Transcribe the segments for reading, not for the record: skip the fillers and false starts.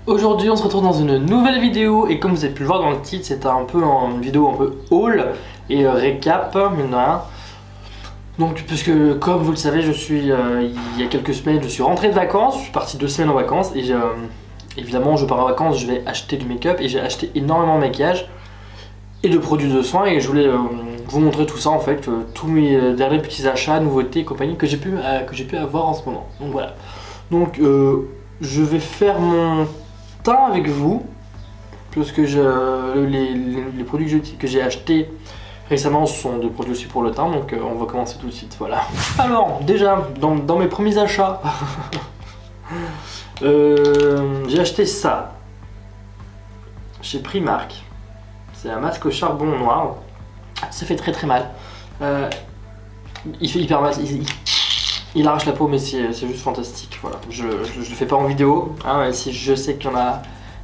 Aujourd'hui on se retrouve dans une nouvelle vidéo et comme vous avez pu le voir dans le titre, c'est un peu une vidéo un peu haul et récap, mine de rien. Donc puisque comme vous le savez, je suis il y a quelques semaines, je suis rentré de vacances, je suis parti 2 semaines en vacances et évidemment je pars en vacances, je vais acheter du make-up et j'ai acheté énormément de maquillage et de produits de soins et je voulais vous montrer tout ça en fait, tous mes derniers petits achats, nouveautés et compagnie que j'ai pu avoir en ce moment. Donc voilà. Donc je vais faire mon teint avec vous parce que les produits que j'ai achetés récemment sont des produits aussi pour le teint, donc on va commencer tout de suite. Voilà. Alors déjà dans mes premiers achats j'ai acheté ça chez Primark. C'est un masque au charbon noir. Ça fait très mal. Il fait hyper mal. Il arrache la peau, mais c'est juste fantastique. Voilà. Je le fais pas en vidéo, hein, même si je sais qu'il y en a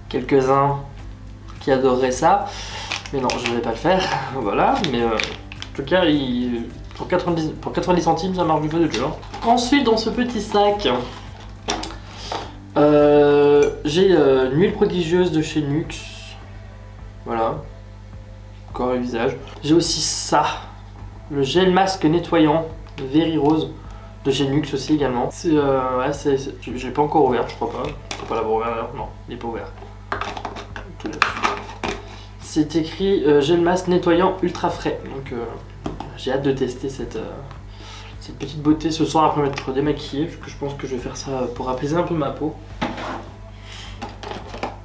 quelques-uns qui adoreraient ça. Mais non, je ne vais pas le faire. Voilà. Mais en tout cas, pour 90 centimes, ça marche du feu de Dieu. Ensuite, dans ce petit sac, j'ai une huile prodigieuse de chez Nuxe. Voilà. Corps et visage. J'ai aussi ça. Le gel masque nettoyant Very Rose de chez Nuxe aussi également. C'est je l'ai pas encore ouvert, je crois pas. Je peux pas l'avoir ouvert d'ailleurs. Non, il est pas ouvert. Tout neuf. C'est écrit gel masque nettoyant ultra frais. Donc j'ai hâte de tester cette petite beauté ce soir après m'être démaquillé. Parce que je pense que je vais faire ça pour apaiser un peu ma peau.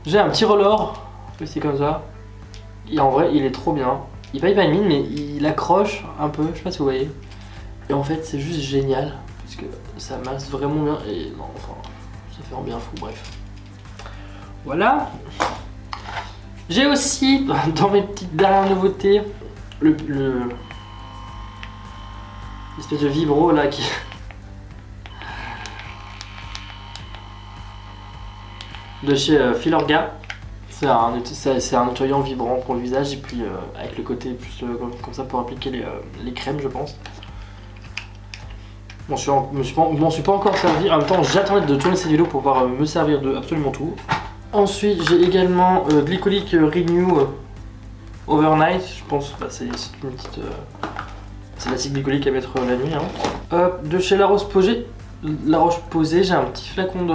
J'ai un petit roller aussi comme ça. Et en vrai, il est trop bien. Il paye pas une mine, mais il accroche un peu. Je sais pas si vous voyez. Et en fait, c'est juste génial. Parce que ça masse vraiment bien. Et non, enfin, ça fait un bien fou. Bref. Voilà. J'ai aussi, dans mes petites dernières nouveautés, l'espèce de vibro là qui. De chez Filorga. C'est un nettoyant vibrant pour le visage et puis avec le côté plus comme ça pour appliquer les crèmes, je pense. Bon, je m'en suis pas encore servi. En même temps, j'attendais de tourner cette vidéo pour pouvoir me servir de absolument tout. Ensuite, j'ai également Glycolic Renew Overnight. Je pense bah, c'est une petite c'est l'acide glycolique à mettre la nuit. Hein. De chez La Roche-Posay, j'ai un petit flacon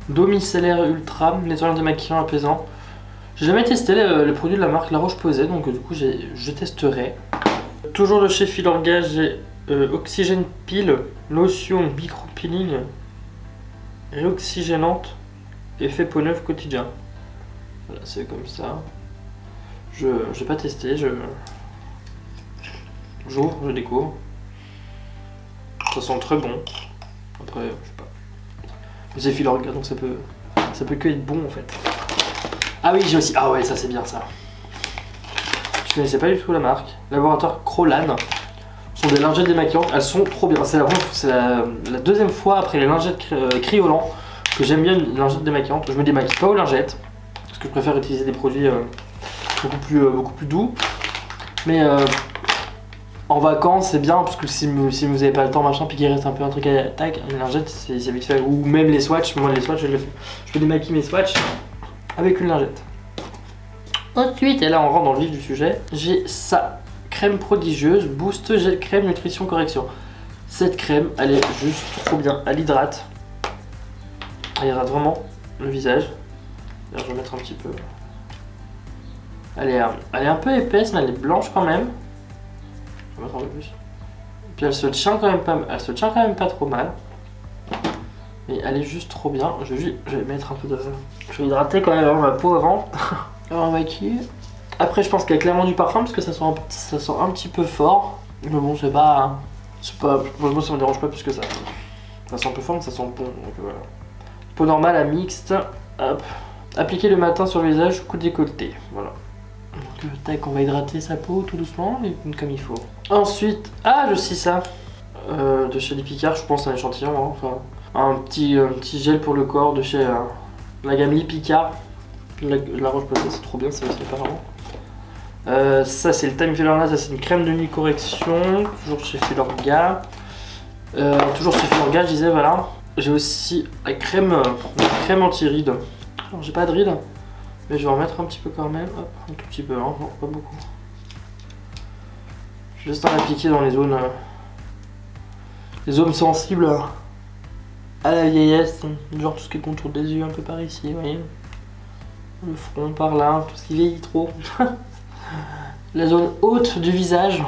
d'eau micellaire ultra, nettoyant démaquillant apaisant. J'ai jamais testé les produits de la marque La Roche-Posay, donc du coup je testerai. Toujours de chez Filorga, j'ai Oxygène Peel, lotion micro peeling réoxygénante, effet peau neuve quotidien. Voilà, c'est comme ça. Je n'ai pas testé, j'ouvre, je découvre. Ça sent très bon. Après, je sais pas. C'est Filorga, donc ça peut que être bon en fait. Ah oui, j'ai aussi. Ah ouais, ça c'est bien ça. Je connaissais pas du tout la marque. Laboratoire Crolan. Ce sont des lingettes démaquillantes. Elles sont trop bien. C'est la deuxième fois après les lingettes Criolan que j'aime bien une lingette démaquillante. Je me démaquille pas aux lingettes parce que je préfère utiliser des produits beaucoup plus doux. Mais en vacances c'est bien parce que si vous avez pas le temps machin puis qu'il reste un peu un truc à tac, une lingette c'est vite fait. Ou même les swatchs, moi les swatchs je peux démaquiller mes swatchs avec une lingette. Ensuite, et là on rentre dans le vif du sujet, j'ai ça, crème prodigieuse, boost gel crème nutrition correction. Cette crème elle est juste trop bien, elle hydrate vraiment le visage. D'ailleurs je vais mettre un petit peu. Elle est un peu épaisse mais elle est blanche quand même. Je vais mettre un peu plus. Puis elle se tient quand même pas trop mal. Mais elle est juste trop bien. Je vais mettre un peu de. Je vais hydrater quand même ma peau avant. Alors maquiller. Après je pense qu'il y a clairement du parfum parce que ça sent un petit peu fort. Mais bon c'est pas. Moi ça me dérange pas plus que ça. Ça sent un peu fort mais ça sent bon. Donc voilà. Peau normale à mixte. Hop. Appliquer le matin sur le visage, coup de décolleté. Voilà. Donc tac, on va hydrater sa peau tout doucement et comme il faut. Ensuite, je sais ça. De chez les Picard, je pense un échantillon. Hein, enfin, un petit gel pour le corps de chez la gamme Lipicard. La Roche-Posay, c'est trop bien, ça aussi apparemment. Ça c'est le Time Filler, ça c'est une crème de nuit correction, toujours chez Filorga. Toujours chez Filorga, je disais voilà. J'ai aussi la crème anti-rides Alors j'ai pas de ride, mais je vais en mettre un petit peu quand même. Hop, un tout petit peu, hein, non, pas beaucoup. Juste en appliquer dans les zones sensibles à la vieillesse, genre tout ce qui est contour des yeux un peu par ici, vous voyez. Le front par là, tout ce qui vieillit trop. La zone haute du visage.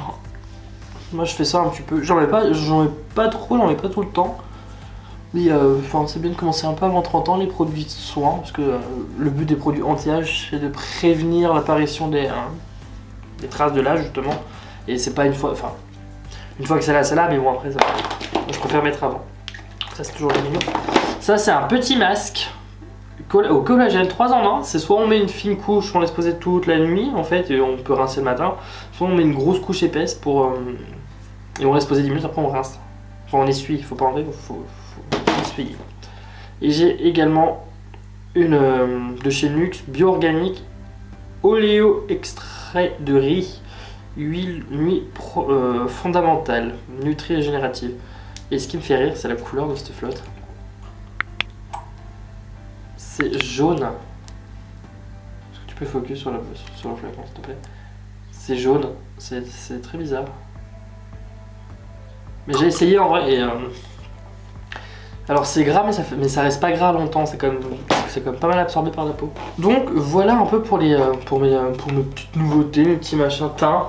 Moi je fais ça un petit peu, j'en mets pas trop, j'en mets pas tout le temps. Mais c'est bien de commencer un peu avant 30 ans les produits de soins, parce que le but des produits anti-âge c'est de prévenir l'apparition des traces de l'âge justement. Et c'est pas une fois que c'est là, mais bon après ça, moi, je préfère mettre avant. Ça c'est toujours le mieux. Ça c'est un petit masque au collagène 3 en 1. C'est soit on met une fine couche, on laisse poser toute la nuit en fait, et on peut rincer le matin. Soit on met une grosse couche épaisse et on laisse poser 10 minutes, après on rince. Enfin on essuie, faut pas enlever, faut essuyer. Et j'ai également une de chez Nuxe bio-organique oléo extrait de riz. Huile nuit fondamentale, nutri-régénérative. Et ce qui me fait rire, c'est la couleur de cette flotte. C'est jaune. Est-ce que tu peux focus sur le flacon, s'il te plaît? C'est jaune, c'est très bizarre. Mais j'ai essayé en vrai et... Alors c'est gras mais ça reste pas gras longtemps, c'est quand même pas mal absorbé par la peau. Donc voilà un peu pour mes petites nouveautés, mes petits machins teint.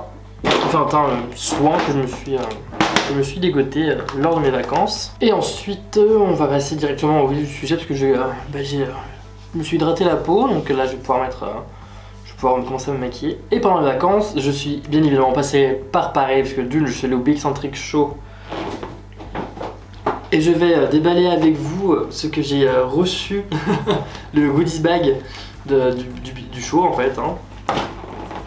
Enfin soin que je me suis dégoté lors de mes vacances. Et ensuite on va passer directement au vif du sujet parce que je me suis hydraté la peau, donc là je vais pouvoir commencer à me maquiller. Et pendant les vacances je suis bien évidemment passé par Paris parce que d'une je suis allé au Big Centric Show. Et je vais déballer avec vous ce que j'ai reçu, le goodies bag du show en fait. Hein.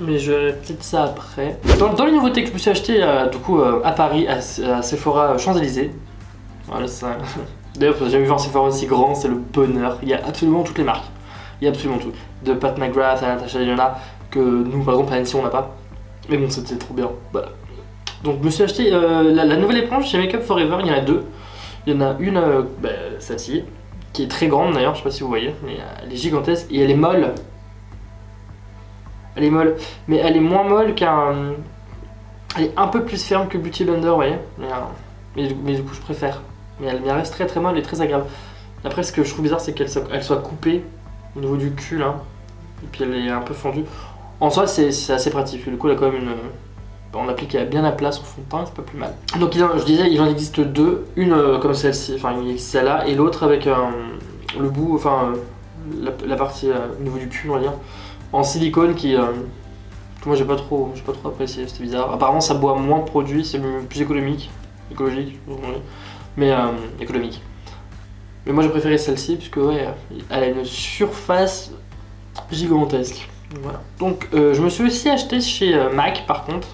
Mais je verrai peut-être ça après. Dans les nouveautés que je me suis acheté à Paris, à Sephora Champs-Élysées. Voilà, ça. D'ailleurs, j'ai jamais vu un Sephora aussi grand, c'est le bonheur. Il y a absolument toutes les marques. Il y a absolument tout. De Pat McGrath à Natasha Denona, que nous par exemple à Annecy on n'a pas. Mais bon, c'était trop bien. Voilà. Donc je me suis acheté la nouvelle éponge chez Make Up Forever, il y en a deux. Il y en a une, celle-ci, qui est très grande d'ailleurs, je sais pas si vous voyez, mais elle est gigantesque et elle est molle. Elle est molle, mais elle est moins molle qu'un... Elle est un peu plus ferme que Beauty Blender, vous voyez, mais du coup je préfère. Mais elle reste très très molle et très agréable. Après ce que je trouve bizarre c'est qu'elle soit coupée au niveau du cul là, et puis elle est un peu fendue. En soi c'est assez pratique, du coup elle a quand même une... On applique bien la place au fond de teint, c'est pas plus mal. Donc je disais, il en existe deux, une comme celle-ci, enfin celle-là, et l'autre avec le bout, enfin la partie au niveau du cul on va dire, en silicone qui que moi j'ai pas trop apprécié, c'était bizarre. Apparemment ça boit moins de produits, c'est plus économique, mais économique. Mais moi j'ai préféré celle-ci puisque ouais, elle a une surface gigantesque. Voilà. Donc je me suis aussi acheté chez MAC par contre.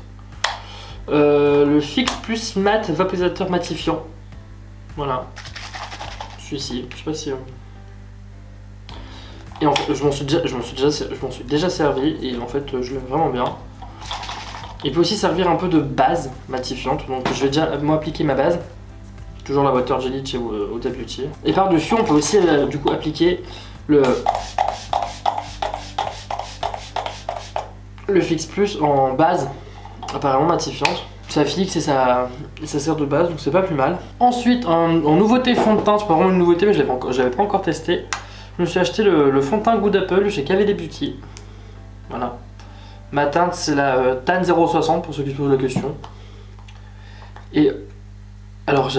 Le Fix Plus Matte Vaporisateur Matifiant. Voilà. Celui-ci. Je sais pas si... Et en fait, je m'en suis déjà servi et en fait je l'aime vraiment bien. Il peut aussi servir un peu de base matifiante. Donc je vais déjà moi appliquer ma base. Toujours la Water Jelly de chez Huda Beauty. Et par dessus on peut aussi du coup appliquer le Fix Plus en base. Apparemment matifiante, ça fixe et ça sert de base, donc c'est pas plus mal. Ensuite, en nouveauté fond de teint, c'est pas vraiment une nouveauté mais j'avais pas encore testé. Je me suis acheté le fond de teint Good Apple chez KVD Beauty. Voilà. Ma teinte c'est la Tan 060 pour ceux qui se posent la question. Et alors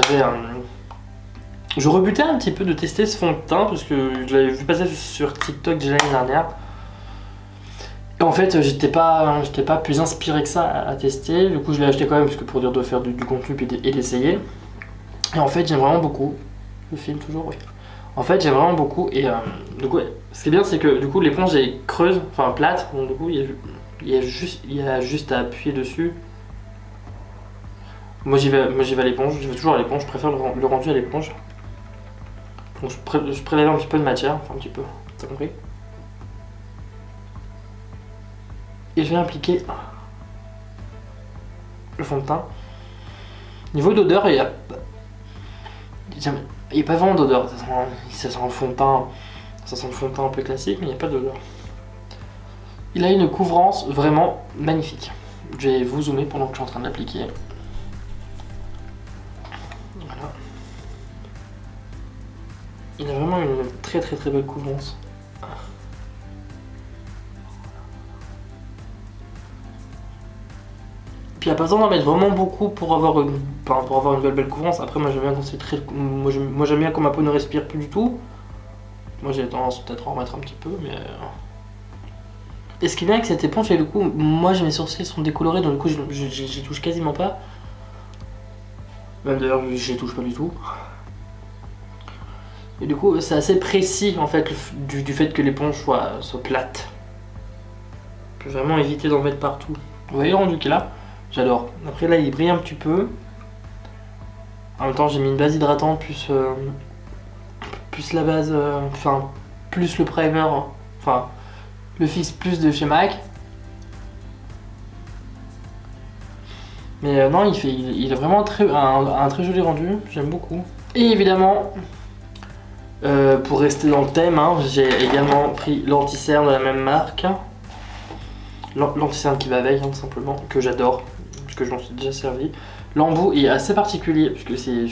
je rebutais un petit peu de tester ce fond de teint parce que je l'avais vu passer sur TikTok déjà l'année dernière. Et en fait, j'étais pas plus inspiré que ça à tester, du coup je l'ai acheté quand même parce que pour dire de faire du contenu et d'essayer. Et en fait, j'aime vraiment beaucoup. Le film toujours, oui. En fait, j'aime vraiment beaucoup et du coup, ce qui est bien, c'est que du coup l'éponge est creuse, enfin plate, donc du coup il y a juste à appuyer dessus. Moi j'y vais à l'éponge, j'y vais toujours à l'éponge, je préfère le rendu à l'éponge. Donc je prélève un petit peu de matière, enfin un petit peu, t'as compris? Et je vais appliquer le fond de teint. Niveau d'odeur, il n'y a pas vraiment d'odeur. Ça sent le fond de teint Ça sent le fond de teint un peu classique, mais il n'y a pas d'odeur. Il a une couvrance vraiment magnifique. Je vais vous zoomer pendant que je suis en train de l'appliquer. Voilà. Il a vraiment une très belle couvrance. Puis il n'y a pas besoin d'en mettre vraiment beaucoup pour avoir une belle couvrance. Après moi j'aime bien quand c'est très. Moi j'aime bien quand ma peau ne respire plus du tout. Moi j'ai tendance peut-être à en remettre un petit peu, mais. Et ce qui est bien avec cette éponge, c'est du coup, moi mes sourcils sont décolorés, donc du coup j'y touche quasiment pas. Même d'ailleurs je les touche pas du tout. Et du coup c'est assez précis en fait du fait que l'éponge soit plate. Je peux vraiment éviter d'en mettre partout. Vous voyez le rendu qu'il a? J'adore. Après là il brille un petit peu. En même temps j'ai mis une base hydratante plus la base, enfin plus le primer, enfin le fixe plus de chez MAC. Mais non, il a vraiment un très joli rendu, j'aime beaucoup. Et évidemment, pour rester dans le thème, hein, j'ai également pris l'anti-cerne de la même marque. L'anti-cerne qui va avec, hein, tout simplement, que j'adore, puisque je m'en suis déjà servi. L'embout est assez particulier, puisque il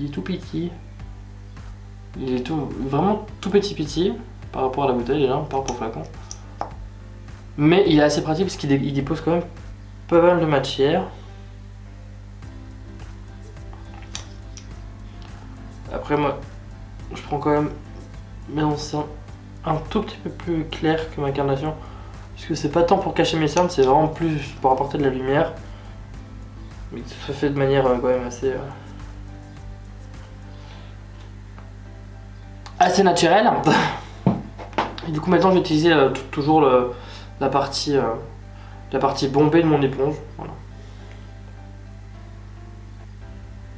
est tout petit. Il est vraiment tout petit par rapport à la bouteille, là, par rapport au flacon. Mais il est assez pratique parce qu'il dépose quand même pas mal de matière. Après moi, je prends quand même mes cernes un tout petit peu plus clair que ma carnation. Parce que c'est pas tant pour cacher mes cernes, c'est vraiment plus pour apporter de la lumière. Mais ça fait de manière quand même assez naturelle. Et du coup maintenant je vais utiliser toujours la partie bombée de mon éponge. Voilà.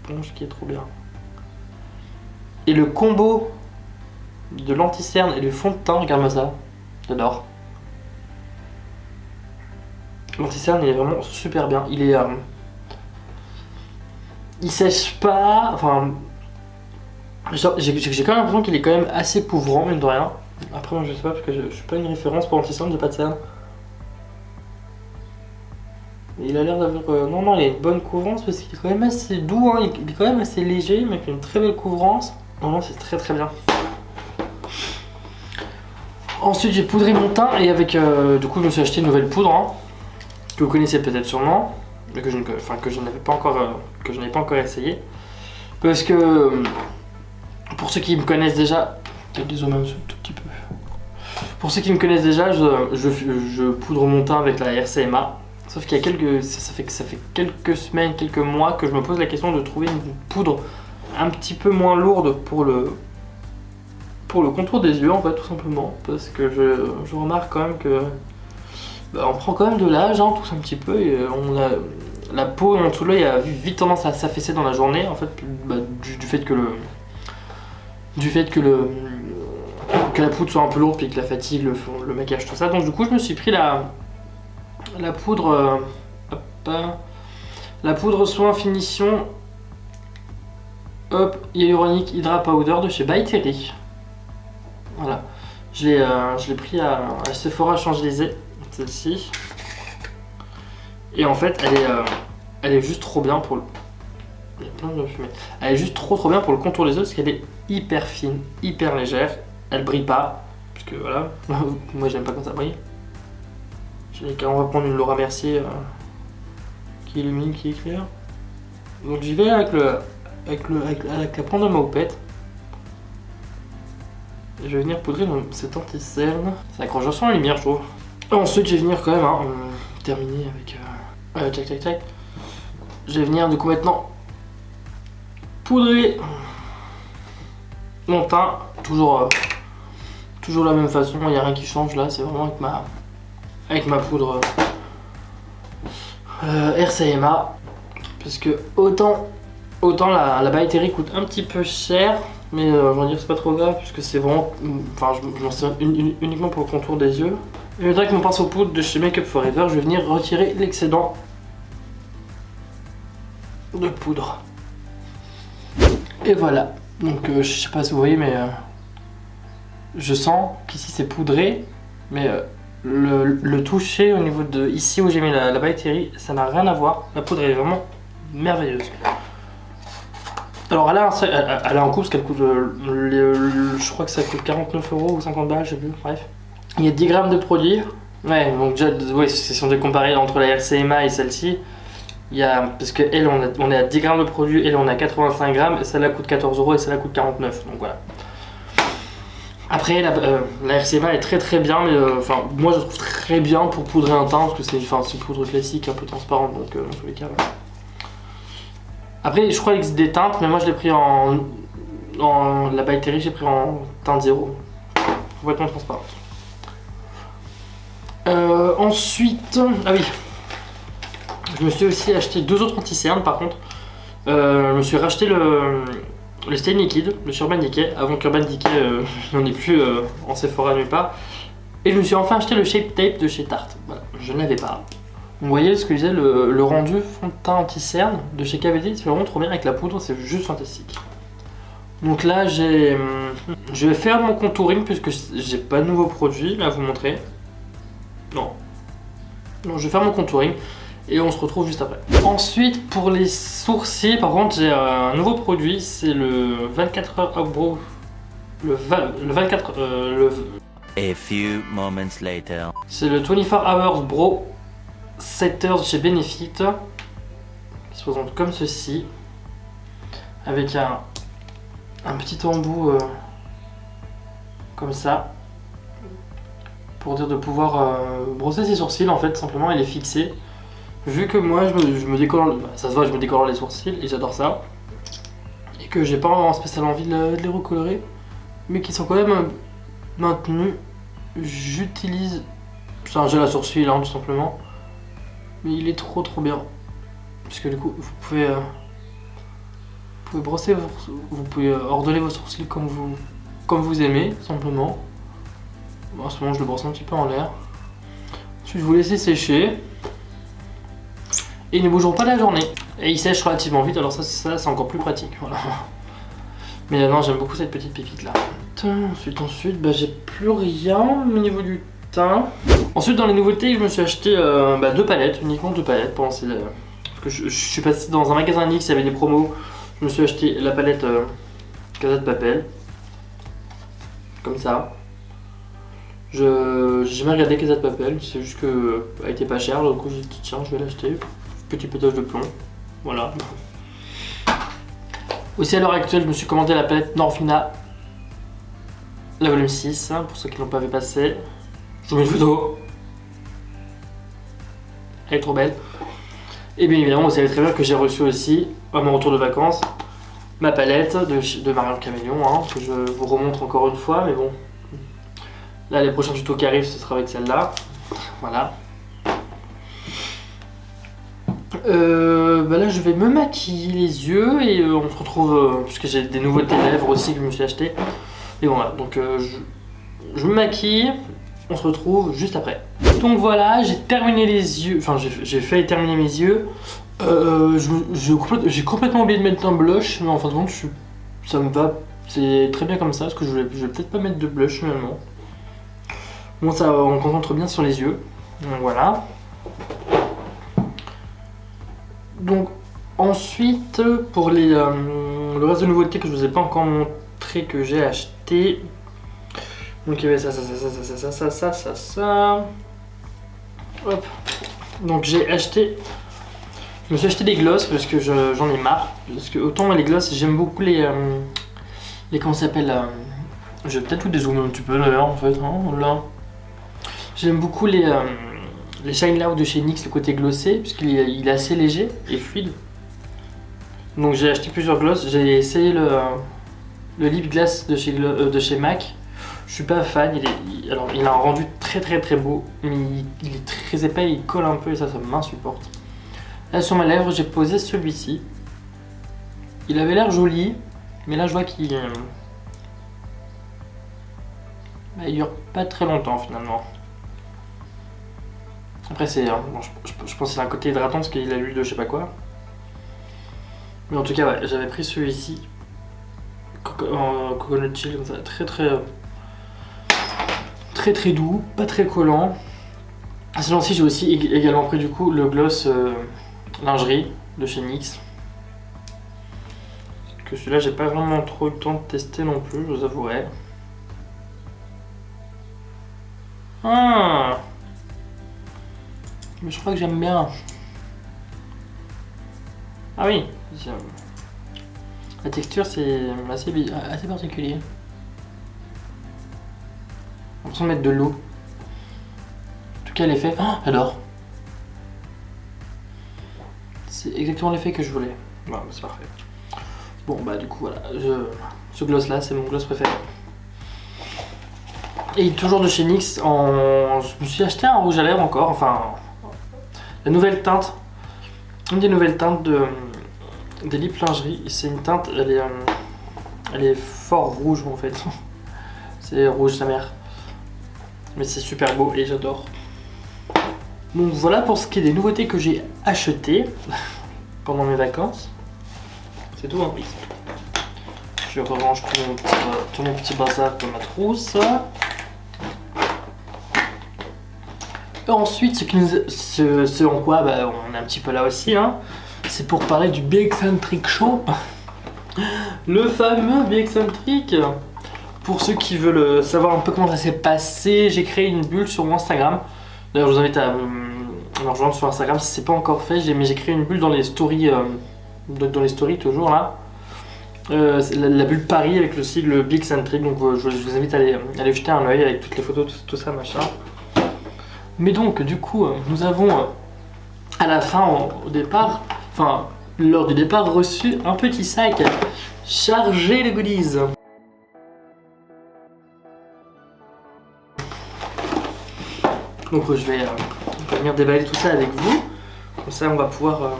Éponge qui est trop bien. Et le combo de l'anti-cerne et du fond de teint, regarde-moi ça. J'adore. L'anti-cerne il est vraiment super bien. Il sèche pas. Enfin. J'ai quand même l'impression qu'il est quand même assez couvrant, mine de rien. Après moi je sais pas parce que je suis pas une référence pour l'anti-cerne, j'ai pas de cerne. Il a l'air d'avoir... non, il a une bonne couvrance parce qu'il est quand même assez doux, hein. Il est quand même assez léger, mais avec une très belle couvrance. Non, c'est très bien. Ensuite j'ai poudré mon teint et avec... du coup je me suis acheté une nouvelle poudre, hein, que vous connaissez peut-être sûrement, mais que je n'avais pas encore essayé. Parce que... pour ceux qui me connaissent déjà... Désolé, un tout petit peu. Pour ceux qui me connaissent déjà, je poudre mon teint avec la RCMA. Sauf qu'il y a ça fait quelques semaines, quelques mois que je me pose la question de trouver une poudre un petit peu moins lourde pour le contour des yeux, en fait, tout simplement. Parce que je remarque quand même que on prend quand même de l'âge, hein, tous un petit peu, et la peau en dessous de l'œil a vite tendance à s'affaisser dans la journée, en fait, du fait que la poudre soit un peu lourde, puis que la fatigue, le maquillage, tout ça. Donc du coup je me suis pris la poudre la poudre soin finition hyaluronique Hydra Powder de chez By Terry. Voilà, je l'ai pris à Sephora Champs-Élysées, celle-ci. Et en fait elle est juste trop bien pour le... Il y a plein de fumée. Elle est juste trop bien pour le contour des yeux parce qu'elle est hyper fine, hyper légère. Elle brille pas, parce que voilà, moi j'aime pas quand ça brille. On va prendre une Laura Mercier qui illumine, qui éclaire. Donc j'y vais avec la pointe de ma houppette. Et je vais venir poudrer cette anti-cerne. Ça accroche vachement la lumière, je trouve. Et ensuite je vais venir quand même terminer avec tac. Je vais venir du coup maintenant poudrer mon teint, toujours la même façon, il n'y a rien qui change là, c'est vraiment avec ma poudre RCMA. Parce que autant la By Terry coûte un petit peu cher, mais je vais dire c'est pas trop grave puisque c'est vraiment... Enfin je m'en sers uniquement pour le contour des yeux. Et maintenant avec mon pinceau poudre de chez Make Up For Ever, je vais venir retirer l'excédent de poudre. Et voilà, donc je sais pas si vous voyez mais je sens qu'ici c'est poudré, mais le toucher au niveau de ici où j'ai mis la bactérie, ça n'a rien à voir. La poudre est vraiment merveilleuse. Alors elle a un coût parce qu'elle coûte, je crois que ça coûte 49 € ou 50 balles, je sais plus, bref. Il y a 10 grammes de produit. Ouais, donc déjà, ouais, si on devait comparer entre la RCMA et celle-ci, il y a, parce que elle, on est à 10 grammes de produit, elle on est à 85 grammes, et celle-là coûte 14 € et celle-là coûte 49, donc voilà. Après, la RCMA est très très bien, mais enfin, moi je trouve très bien pour poudrer un teint, parce que c'est une poudre classique, un peu transparente, donc dans tous les cas. Ouais. Après, je crois qu'il existe des teintes, mais moi je l'ai pris la bactérie, j'ai pris en teinte 0, complètement transparente. Ensuite, ah oui, je me suis aussi acheté 2 autres anti-cernes par contre. Je me suis racheté le Stay Liquide de chez Urban Decay, avant qu'Urban Decay n'en ait plus en Sephora nulle part. Et je me suis enfin acheté le Shape Tape de chez Tarte. Voilà, je ne l'avais pas. Vous voyez ce que je disais, le rendu fond de teint anti-cerne de chez KVD, c'est vraiment trop bien avec la poudre, c'est juste fantastique. Donc là, je vais faire mon contouring puisque j'ai pas de nouveaux produits à vous montrer. Non, je vais faire mon contouring et on se retrouve juste après. Ensuite, pour les sourcils, par contre, j'ai un nouveau produit, c'est le 24 heures brow. A few moments later. C'est le 24 Hours Brow Setters chez Benefit, qui se présente comme ceci, avec un petit embout comme ça, pour dire de pouvoir brosser ses sourcils en fait, simplement, et les fixer. Vu que moi je me décolore, ça se voit, je me décolore les sourcils et j'adore ça, et que j'ai pas en spécial envie de les recolorer, mais qui sont quand même maintenus, j'utilise, c'est un gel à sourcils hein, tout simplement, mais il est trop bien, parce que du coup vous pouvez brosser, vous pouvez ordonner vos sourcils comme vous aimez, tout simplement. Bon, en ce moment je le brosse un petit peu en l'air. Ensuite vous laissez sécher. Et ils ne bougeront pas la journée. Et ils sèchent relativement vite, alors ça c'est encore plus pratique. Voilà. Mais non, j'aime beaucoup cette petite pépite là. Ensuite, bah, j'ai plus rien au niveau du teint. Ensuite, dans les nouveautés, je me suis acheté 2 palettes, uniquement 2 palettes. Parce que je suis passé dans un magasin Nix, il y avait des promos. Je me suis acheté la palette Casa de Papel. Comme ça. J'ai jamais regardé Casa de Papel, c'est juste qu'elle était pas chère, du coup j'ai dit tiens, je vais l'acheter. Petit pétage de plomb, voilà. Aussi à l'heure actuelle, je me suis commandé la palette Norfina, la volume 6, hein, pour ceux qui l'ont pas vu passer. Je vous mets une photo. Elle est trop belle. Et bien évidemment, vous savez très bien que j'ai reçu aussi, à mon retour de vacances, ma palette de Marion Caméléon, hein, que je vous remontre encore une fois, mais bon. Là, les prochains tutos qui arrivent, ce sera avec celle-là. Voilà. Là je vais me maquiller les yeux et on se retrouve puisque j'ai des nouveautés lèvres aussi que je me suis acheté. Et voilà, donc je me maquille, on se retrouve juste après. Donc voilà, j'ai terminé les yeux, enfin j'ai failli terminer mes yeux. J'ai complètement oublié de mettre un blush, mais en fin de compte ça me va, c'est très bien comme ça, parce que je vais peut-être pas mettre de blush finalement. Bon, ça on concentre bien sur les yeux, donc voilà. Donc ensuite, pour le reste de nouveautés que je vous ai pas encore montré que j'ai acheté. Donc il y avait ça. Hop. Donc je me suis acheté des glosses parce que j'en ai marre. Parce que autant les glosses, j'aime beaucoup les comment ça s'appelle je vais peut-être vous dézoomer un petit peu d'ailleurs en fait. Hein, là. J'aime beaucoup les Shine Loud de chez NYX, le côté glossé, puisqu'il est assez léger et fluide. Donc j'ai acheté plusieurs glosses, j'ai essayé le lip gloss de chez MAC. Je suis pas fan, il a un rendu très beau, mais il est très épais, il colle un peu et ça m'insupporte. Là sur ma lèvre, j'ai posé celui-ci. Il avait l'air joli, mais là je vois qu'il il dure pas très longtemps finalement. Après c'est, bon, je pense que c'est un côté hydratant parce qu'il a l'huile de je sais pas quoi. Mais en tout cas ouais, j'avais pris celui-ci en coconut chill comme ça, très très très doux, pas très collant. Sinon aussi j'ai aussi également pris du coup le gloss lingerie de chez NYX. Que celui-là j'ai pas vraiment trop eu le temps de tester non plus, je vous avouerai. Ah, mais je crois que j'aime bien. Ah oui, la texture c'est assez particulier. On l'impression de mettre de l'eau. En tout cas l'effet, oh, j'adore. C'est exactement l'effet que je voulais. Bon, bah, c'est parfait. Bon bah du coup voilà, ce gloss là c'est mon gloss préféré. Et toujours de chez NYX, je me suis acheté un rouge à lèvres encore, enfin la nouvelle teinte, une des nouvelles teintes des Lip Lingerie. C'est une teinte, elle est fort rouge en fait. C'est rouge sa mère. Mais c'est super beau et j'adore. Donc voilà pour ce qui est des nouveautés que j'ai achetées pendant mes vacances. C'est tout, hein. Je range tout mon petit bazar dans ma trousse. Et ensuite, ce en quoi bah, on est un petit peu là aussi, hein, c'est pour parler du Be Eccentric Show. Le fameux Be Eccentric. Pour ceux qui veulent savoir un peu comment ça s'est passé, j'ai créé une bulle sur mon Instagram. D'ailleurs, je vous invite à me rejoindre sur Instagram si c'est pas encore fait. Mais j'ai créé une bulle dans les stories, toujours là. La bulle Paris avec le sigle Be Eccentric. Donc, je vous invite à aller jeter un œil avec toutes les photos, tout ça, machin. Mais donc, du coup, nous avons à la fin, au départ, enfin, lors du départ, reçu un petit sac chargé de goodies. Donc je vais venir déballer tout ça avec vous. Comme ça on va pouvoir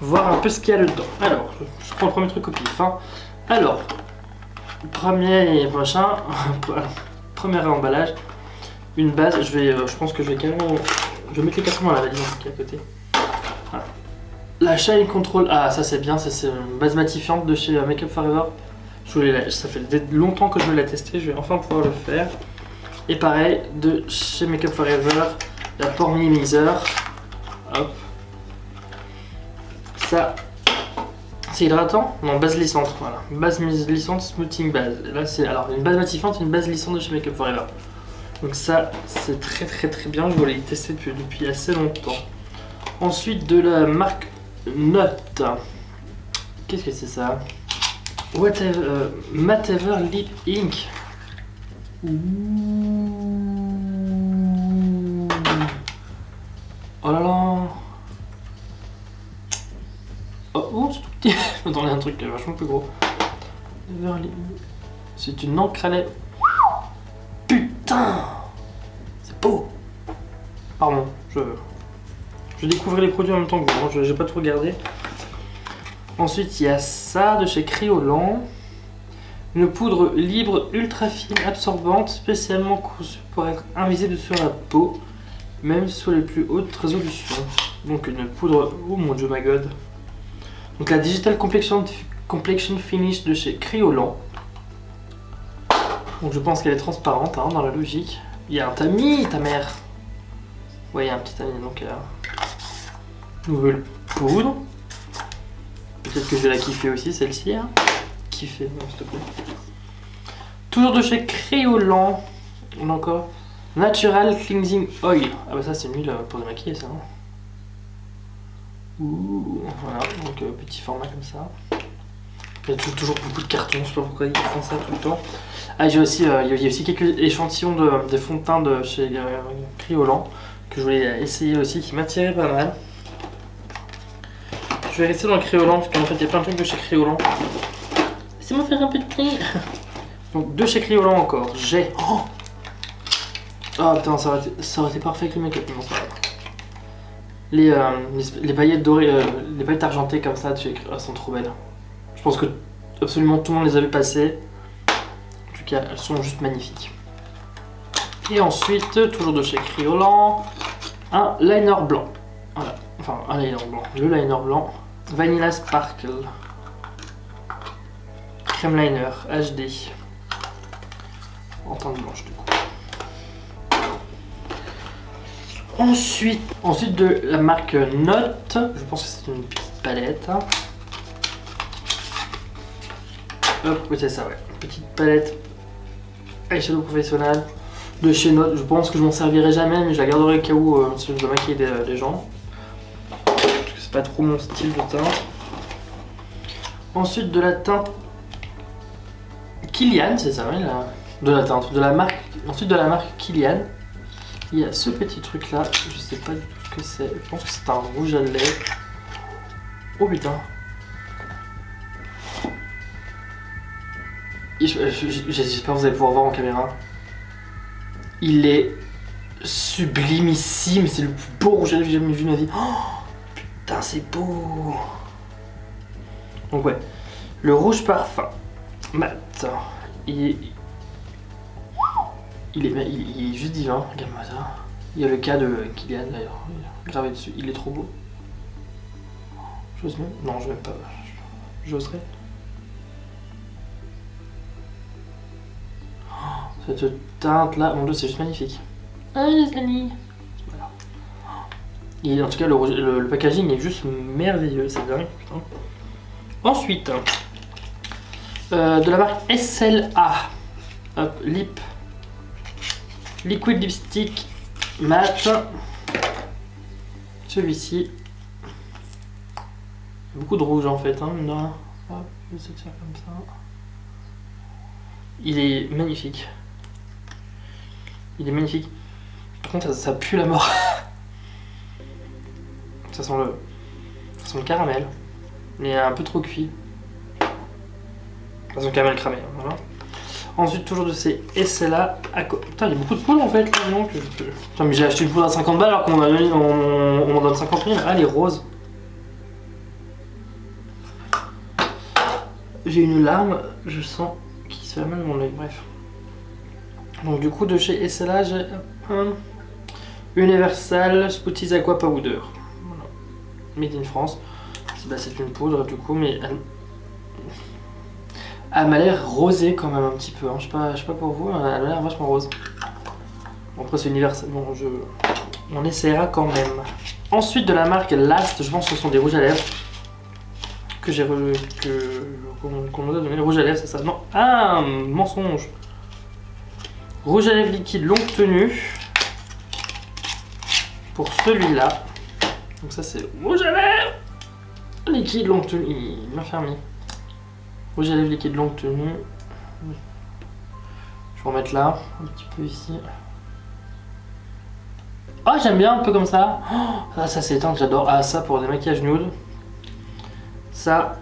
voir un peu ce qu'il y a dedans. Alors, je prends le premier truc au pif. Hein. Alors, premier emballage, une base. Je pense que je vais carrément... Je vais mettre les cartons dans la valise qui est à côté. Voilà. La Shine Control. Ah ça c'est bien, c'est une base matifiante de chez Make Up Forever. Ça fait longtemps que je veux la tester, je vais enfin pouvoir le faire. Et pareil, de chez Make Up Forever, la pore minimizer. Hop. Ça, c'est hydratant? Non, base lissante. Voilà. Base lissante, smoothing base. Là, c'est alors une base matifiante et une base lissante de chez Make Up Forever. Donc ça, c'est très très bien. Je voulais y tester depuis assez longtemps. Ensuite, de la marque Note. Qu'est-ce que c'est ça? Matever Lip Ink. Ouh. Oh là là. Oh, c'est tout petit. Je m'attendais à un truc vachement plus gros. C'est une encre à lèvres. Putain, c'est beau. Pardon, je découvrais les produits en même temps que vous. J'ai pas tout regardé. Ensuite, il y a ça de chez Kryolan. Une poudre libre ultra fine absorbante spécialement conçue pour être invisible sur la peau, même sur les plus hautes résolutions. Donc une poudre, oh mon dieu, my god. Donc la Digital Complexion Finish de chez Kryolan. Donc je pense qu'elle est transparente hein, dans la logique. Il y a un tamis, ta mère. Ouais, il y a un petit tamis, donc nouvelle poudre. Peut-être que je vais la kiffer aussi celle-ci. Hein. Kiffer, non, s'il te plaît. Toujours de chez Kryolan. On a encore Natural Cleansing Oil. Ah bah ça c'est une huile pour démaquiller ça. Hein. Ouh, voilà, donc petit format comme ça. Il y a toujours beaucoup de cartons, je sais pas pourquoi ils font ça tout le temps. Ah, il y a aussi quelques échantillons de fond de teint de chez Kryolan que je voulais essayer aussi, qui m'attiraient pas mal. Je vais rester dans le Kryolan parce qu'en fait il y a plein de trucs de chez Kryolan. Laissez-moi faire un peu de prix. Donc de chez Kryolan encore, j'ai... Oh putain, ça aurait été parfait avec le make-up, non ça va. Les paillettes dorées, les paillettes argentées comme ça de chez Kryolan, elles sont trop belles. Je pense que absolument tout le monde les a vu passer. En tout cas, elles sont juste magnifiques. Et ensuite, toujours de chez Kryolan, un liner blanc. Voilà, enfin un liner blanc, le liner blanc. Vanilla Sparkle. Crème liner HD. en teinte blanche du coup. Ensuite de la marque Note, je pense que c'est une petite palette. Hop, oui c'est ça, ouais. Petite palette eyeshadow professionnel de chez Note. Je pense que je m'en servirai jamais, mais je la garderai au cas où si je dois maquiller des gens. Parce que c'est pas trop mon style de teinte. Ensuite de la teinte Kilian, c'est ça, oui, de la teinte, de la marque. Ensuite de la marque Kilian, il y a ce petit truc là, je sais pas du tout ce que c'est. Je pense que c'est un rouge à lèvres. Oh putain. J'espère que vous allez pouvoir voir en caméra. Il est sublimissime, c'est le plus beau rouge à lèvres que j'ai jamais vu de ma vie. Oh, putain, c'est beau. Donc ouais, le rouge parfum mat, il est juste divin, regarde-moi ça. Il y a le cas de Kilian d'ailleurs, gravé dessus, il est trop beau. J'ose même, non je vais même pas, j'oserais. Cette teinte là, mon dieu c'est juste magnifique. Ah les amis. Voilà. Et en tout cas le packaging est juste merveilleux, c'est dingue, putain. Ensuite, de la marque SLA, hop, Liquid Lipstick Matte, celui-ci, beaucoup de rouge en fait, hein, non, hop, je vais essayer de faire comme ça. Il est magnifique. Il est magnifique. Par contre, ça pue la mort. Ça sent le caramel. Mais un peu trop cuit. Ça sent le caramel cramé. Voilà. Ensuite, toujours de ces SLA. Putain, il y a beaucoup de poudre en fait. Là, non, Putain, mais j'ai acheté une poudre à 50 balles alors qu'on m'en donne 50 000. Ah, elle est rose. J'ai une larme, je sens qu'il se fait mal dans mon œil. Bref. Donc du coup de chez SLA j'ai Universal Spooties Aqua Powder. Voilà. Made in France. C'est une poudre du coup, mais elle m'a l'air rosée quand même un petit peu. Hein. Je sais pas pour vous, elle a l'air vachement rose. Bon, après c'est Universal, bon on essaiera quand même. Ensuite de la marque Last, je pense que ce sont des rouges à lèvres qu'on nous a donné. Le rouge à lèvres c'est ça? Non, ah mensonge. Rouge à lèvres liquide longue tenue pour celui-là. Donc ça c'est rouge à lèvres liquide longue tenue. Il m'a fermé. Rouge à lèvres liquide longue tenue. Je vais en mettre là, un petit peu ici. Ah j'aime bien un peu comme ça. Oh, ça c'est teinte, j'adore. Ah ça pour des maquillages nude. Ça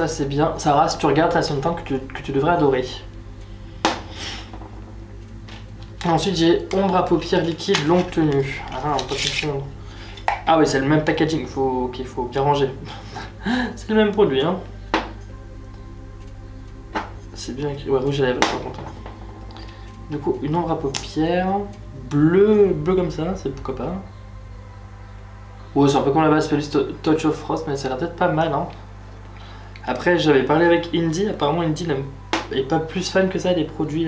c'est bien. Ça rase, tu regardes, c'est une teinte que tu devrais adorer. Ensuite j'ai ombre à paupières liquide longue tenue. Ah, on peut confondre. Ah oui, c'est le même packaging, qu'il faut bien ranger. C'est le même produit, hein. C'est bien écrit. Ouais, rouge à lèvres, par contre. Du coup, une ombre à paupières. Bleu comme ça, c'est pourquoi pas. Ouais, c'est un peu comme la base Touch of Frost, mais ça a l'air peut-être pas mal, hein. Après, j'avais parlé avec Indy, apparemment Indy n'est pas plus fan que ça des produits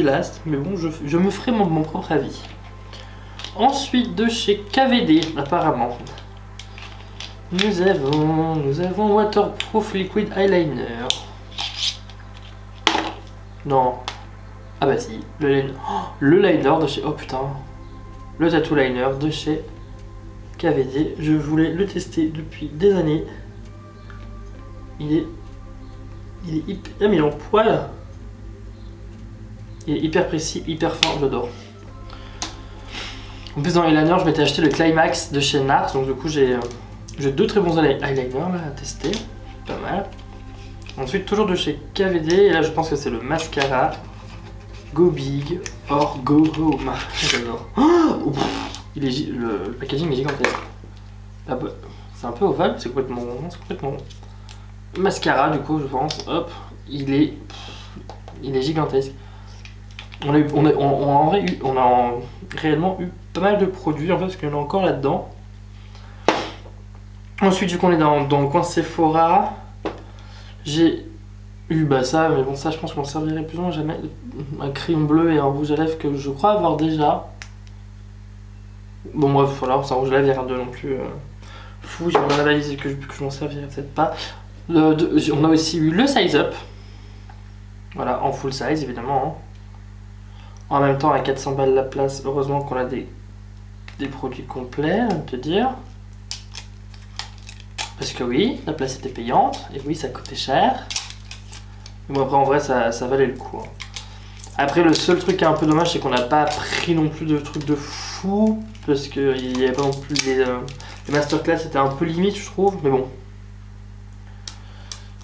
Last, mais bon, je me ferai mon propre avis. Ensuite, de chez KVD, apparemment, nous avons Waterproof Liquid Eyeliner. Non. Ah bah si, le liner de chez... Oh putain. Le tattoo liner de chez KVD. Je voulais le tester depuis des années. Il est hyper... Ah mais il est en poil. Il est hyper précis, hyper fin, j'adore. En plus dans l'eyeliner, je m'étais acheté le Climax de chez NARS. Donc du coup j'ai 2 très bons eyeliners là à tester. Pas mal. Ensuite toujours de chez KVD. Et là je pense que c'est le mascara Go Big or Go Home. J'adore. Oh, le packaging est gigantesque. Ah bah, c'est un peu ovale, c'est complètement rond. Mascara du coup je pense. Hop, il est gigantesque. On a réellement eu pas mal de produits en fait parce qu'il y en a encore là-dedans. Ensuite vu qu'on est dans le coin Sephora, j'ai eu bah ça, mais bon ça je pense qu'on m'en servirait plus ou moins jamais. Un crayon bleu et un rouge à lèvres que je crois avoir déjà. Bon bref, voilà, c'est un rouge à lèvres, il n'y a rien de non plus fou, j'ai bien analysé que je m'en servirais peut-être pas. On a aussi eu le Size Up. Voilà, en full size évidemment. En même temps, à 400 balles la place, heureusement qu'on a des produits complets, on peut dire. Parce que oui, la place était payante, et oui, ça coûtait cher. Mais bon, après, en vrai, ça valait le coup. Hein. Après, le seul truc qui est un peu dommage, c'est qu'on n'a pas pris non plus de trucs de fou, parce qu'il n'y avait pas non plus les masterclass, c'était un peu limite, je trouve, mais bon.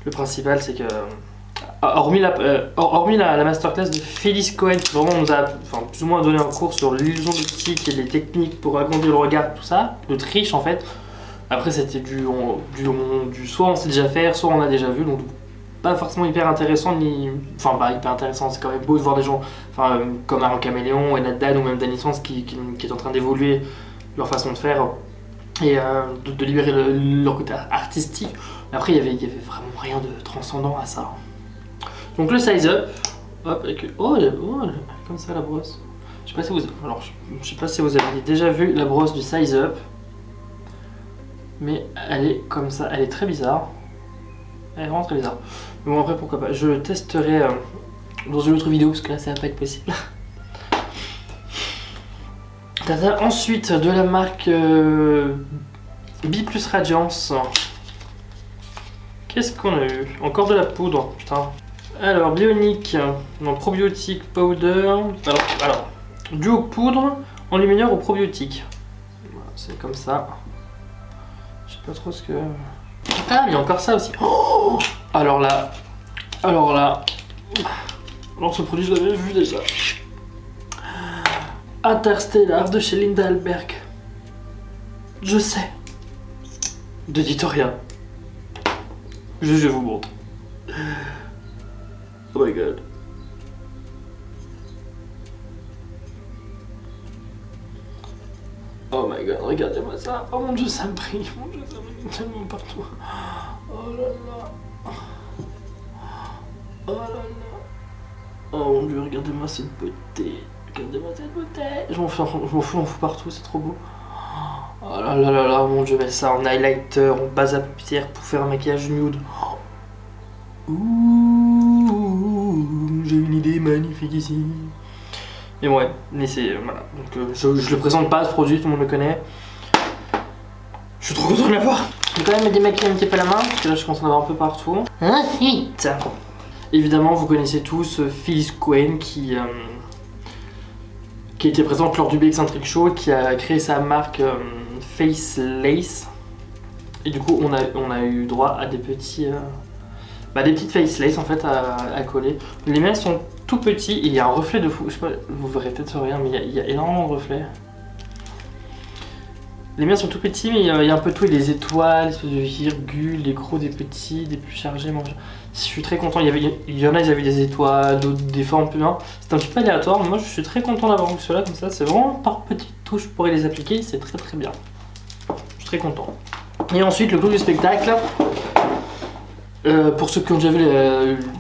Le principal, c'est que... Hormis la masterclass de Félix Cohen, qui vraiment nous a plus ou moins donné un cours sur l'illusion d'optique et les techniques pour agrandir le regard, tout ça, de triche en fait. Après c'était du soit on sait déjà faire, soit on a déjà vu, donc pas forcément hyper intéressant, hyper intéressant, c'est quand même beau de voir des gens comme Aaron Caméléon, Enad Dan ou même Danny Swans qui est en train d'évoluer leur façon de faire et de libérer leur côté artistique. Mais après il y avait vraiment rien de transcendant à ça. Donc le Size Up, hop, avec comme ça la brosse. Je sais pas si vous avez déjà vu la brosse du Size Up, mais elle est comme ça, elle est très bizarre. Elle est vraiment très bizarre. Mais bon après pourquoi pas, je le testerai dans une autre vidéo parce que là ça va pas être possible. T'as ensuite de la marque B+ Radiance. Qu'est-ce qu'on a eu? Encore de la poudre, putain. Alors, Bionic, non, probiotique powder. Alors, duo poudre, enlumineur au probiotique. Voilà, c'est comme ça. Je sais pas trop ce que. Ah, mais il y a encore ça aussi. Oh, alors là. Alors, ce produit, je l'avais vu déjà. Interstellar de chez Linda Alberg. Je sais. D'Editoria. Je vous montre. Oh my god. Oh my god, regardez-moi ça. Oh mon dieu, ça me brille. Mon dieu, ça me brille tellement partout. Oh là là. Oh là là. Oh mon dieu, regardez-moi cette beauté. Regardez-moi cette beauté. Je m'en fous partout, c'est trop beau. Oh là là là là, mon dieu, mais ça en highlighter, en base à paupières pour faire un maquillage nude. Ouh, j'ai une idée magnifique ici. Et ouais, mais c'est... voilà. Donc je le présente pas ce produit, tout le monde le connaît. Je suis trop content de l'avoir. Je vais quand même me démaquiller un petit peu la main, parce que là je commence à en avoir un peu partout. Ensuite, évidemment vous connaissez tous Félix Cohen qui était présente lors du Bexcentric Show, qui a créé sa marque Face Lace. Et du coup on a eu droit à des petits... des petites face lace en fait à coller. Les miens sont tout petits et il y a un reflet de fou. Je sais pas, vous verrez peut-être sur rien, mais il y a énormément de reflets. Les miens sont tout petits, mais il y a un peu tout, des étoiles, des espèces de virgules, des gros, des petits, des plus chargés. Moi, je suis très content. Il y en a, ils avaient des étoiles, d'autres des formes plus bien. C'est un petit peu aléatoire, mais moi je suis très content d'avoir vu cela comme ça. C'est vraiment par petites touches pour les appliquer, c'est très très bien. Je suis très content. Et ensuite, le clou du spectacle. Pour ceux qui ont déjà vu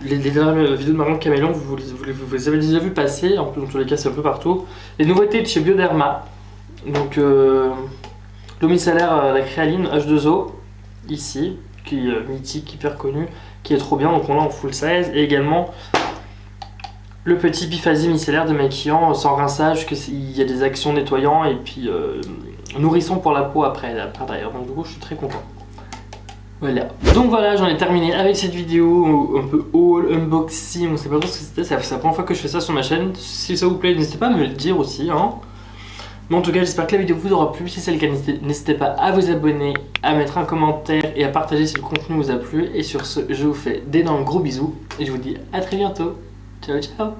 les dernières vidéos de Marion Caméléon, vous les avez déjà vu passer, en plus dans tous les cas c'est un peu partout. Les nouveautés de chez Bioderma, donc l'eau micellaire, la créaline H2O, ici, qui est mythique, hyper connu, qui est trop bien, donc on l'a en full size, et également le petit biphasier micellaire démaquillant sans rinçage, qu'il y a des actions nettoyants et puis nourrissant pour la peau après d'ailleurs, donc du coup je suis très content. Voilà, donc voilà, j'en ai terminé avec cette vidéo un peu haul, unboxing, on sait pas trop ce que c'était, c'est la première fois que je fais ça sur ma chaîne. Si ça vous plaît, n'hésitez pas à me le dire aussi, hein. Mais en tout cas, j'espère que la vidéo vous aura plu. Si c'est le cas, n'hésitez pas à vous abonner, à mettre un commentaire et à partager si le contenu vous a plu. Et sur ce, je vous fais d'énormes gros bisous et je vous dis à très bientôt. Ciao ciao.